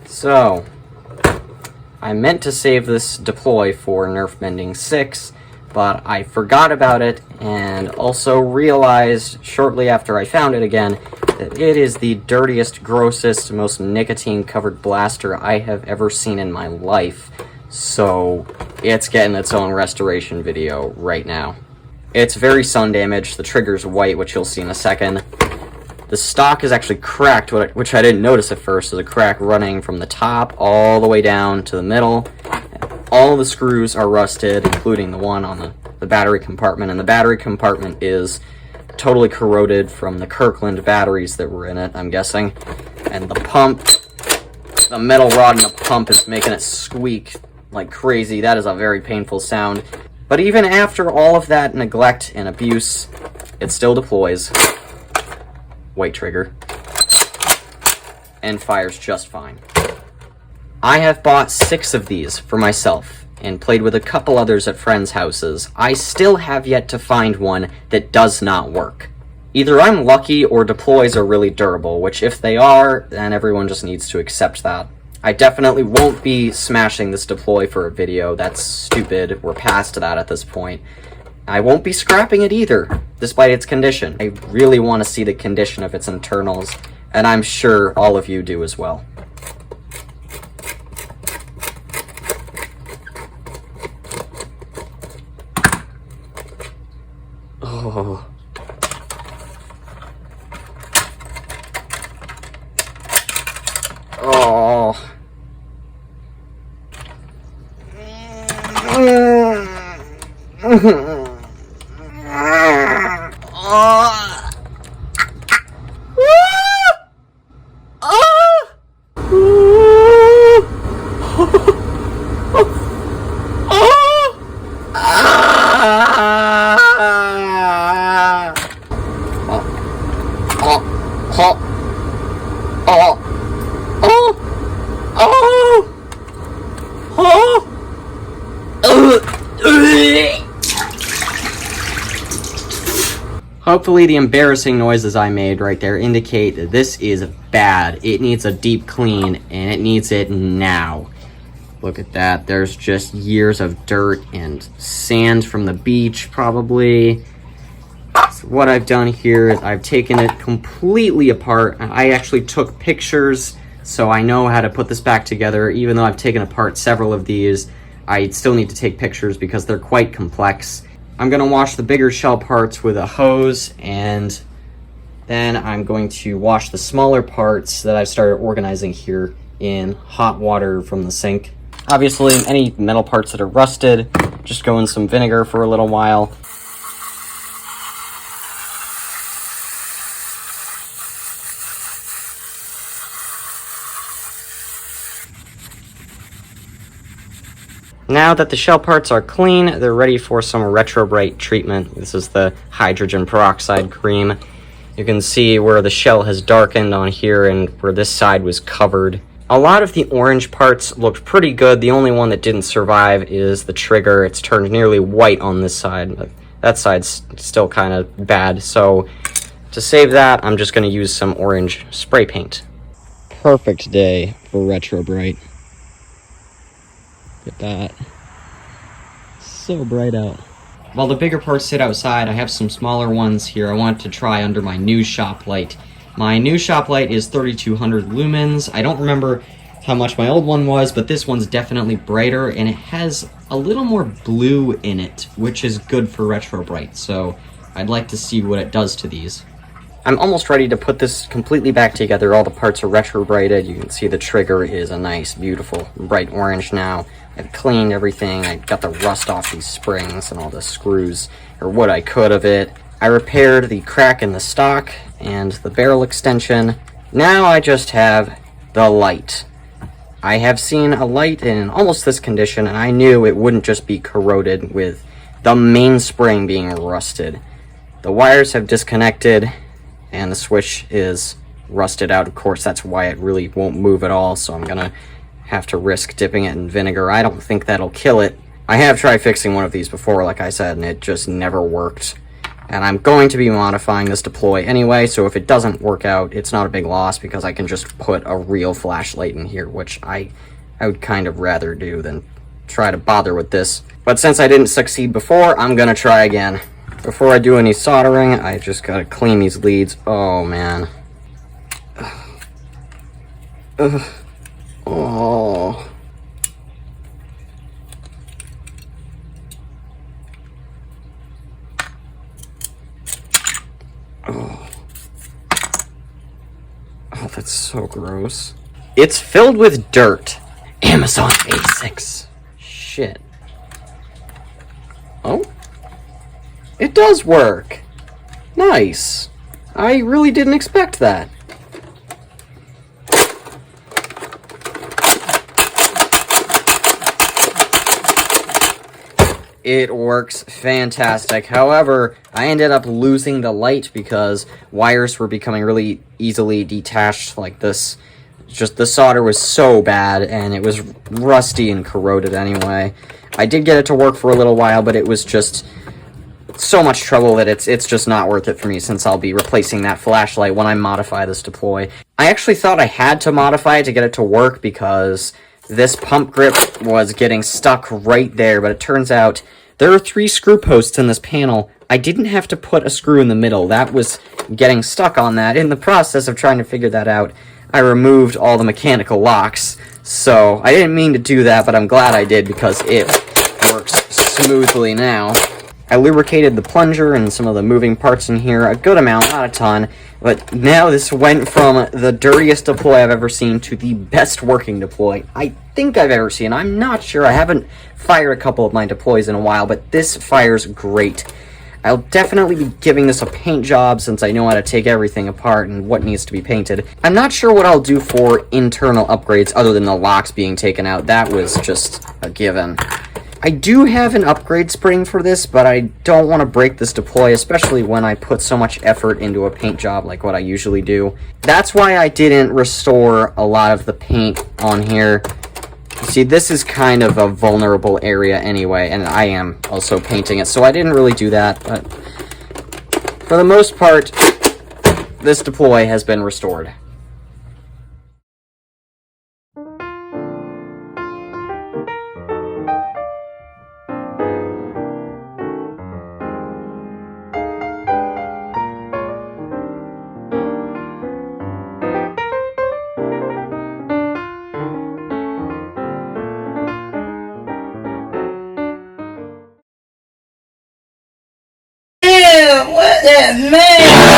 So, I meant to save this deploy for Nerf Mending 6, but I forgot about it, and also realized shortly after I found it again that it is the dirtiest, grossest, most nicotine-covered blaster I have ever seen in my life. So, it's getting its own restoration video right now. It's very sun damaged, the trigger's white, which you'll see in a second. The stock is actually cracked, which I didn't notice at first. There's a crack running from the top all the way down to the middle. All the screws are rusted, including the one on the battery compartment, and the battery compartment is totally corroded from the Kirkland batteries that were in it, I'm guessing. And the pump, the metal rod in the pump is making it squeak like crazy. That is a very painful sound. But even after all of that neglect and abuse, it still deploys. White trigger, and fires just fine. I have bought 6 of these for myself and played with a couple others at friends' houses. I still have yet to find one that does not work. Either I'm lucky or deploys are really durable, which if they are, then everyone just needs to accept that. I definitely won't be smashing this deploy for a video. That's stupid. We're past that at this point. I won't be scrapping it either, despite its condition. I really want to see the condition of its internals, and I'm sure all of you do as well. Oh. Oh. Hopefully the embarrassing noises I made right there indicate that this is bad. It needs a deep clean, and it needs it now. Look at that. There's just years of dirt and sand from the beach, probably. So what I've done here is I've taken it completely apart. I actually took pictures, so I know how to put this back together. Even though I've taken apart several of these, I still need to take pictures because they're quite complex. I'm going to wash the bigger shell parts with a hose, and then I'm going to wash the smaller parts that I've started organizing here in hot water from the sink. Obviously, any metal parts that are rusted, just go in some vinegar for a little while. Now that the shell parts are clean, they're ready for some Retrobrite treatment. This is the hydrogen peroxide cream. You can see where the shell has darkened on here and where this side was covered. A lot of the orange parts looked pretty good. The only one that didn't survive is the trigger. It's turned nearly white on this side, but that side's still kind of bad. So to save that, I'm just going to use some orange spray paint. Perfect day for Retrobrite. Look at that. So bright out. While the bigger parts sit outside, I have some smaller ones here I want to try under my new shop light. My new shop light is 3200 lumens. I don't remember how much my old one was, but this one's definitely brighter, and it has a little more blue in it, which is good for Retrobrite, so I'd like to see what it does to these. I'm almost ready to put this completely back together. All the parts are Retrobrited. You can see the trigger is a nice, beautiful, bright orange now. I've cleaned everything. I got the rust off these springs and all the screws, or what I could of it. I repaired the crack in the stock and the barrel extension. Now I just have the light. I have seen a light in almost this condition, and I knew it wouldn't just be corroded with the main spring being rusted. The wires have disconnected, and the switch is rusted out. Of course, that's why it really won't move at all, so I'm gonna have to risk dipping it in vinegar. I don't think that'll kill it. I have tried fixing one of these before, like I said, and it just never worked. And I'm going to be modifying this deploy anyway, so if it doesn't work out, it's not a big loss because I can just put a real flashlight in here, which I would kind of rather do than try to bother with this. But since I didn't succeed before, I'm gonna try again. Before I do any soldering, I just gotta clean these leads. Oh, man. Ugh. Oh. Oh. Oh, that's so gross. It's filled with dirt. Amazon Basics. Shit. Oh. It does work. Nice. I really didn't expect that. It works fantastic. However, I ended up losing the light because wires were becoming really easily detached like this. Just the solder was so bad and it was rusty and corroded anyway. I did get it to work for a little while, but it was just so much trouble that it's just not worth it for me since I'll be replacing that flashlight when I modify this deploy. I actually thought I had to modify it to get it to work because this pump grip was getting stuck right there, but it turns out there are 3 screw posts in this panel. I didn't have to put a screw in the middle. That was getting stuck on that. In the process of trying to figure that out, I removed all the mechanical locks. So I didn't mean to do that, but I'm glad I did because it works smoothly now. I lubricated the plunger and some of the moving parts in here a good amount, not a ton, but now this went from the dirtiest deploy I've ever seen to the best working deploy I think I've ever seen. I'm not sure. I haven't fired a couple of my deploys in a while, but this fires great. I'll definitely be giving this a paint job since I know how to take everything apart and what needs to be painted. I'm not sure what I'll do for internal upgrades other than the locks being taken out. That was just a given. I do have an upgrade spring for this, but I don't want to break this deploy, especially when I put so much effort into a paint job like what I usually do. That's why I didn't restore a lot of the paint on here. You see, this is kind of a vulnerable area anyway, and I am also painting it, so I didn't really do that, but for the most part, this deploy has been restored. What that man?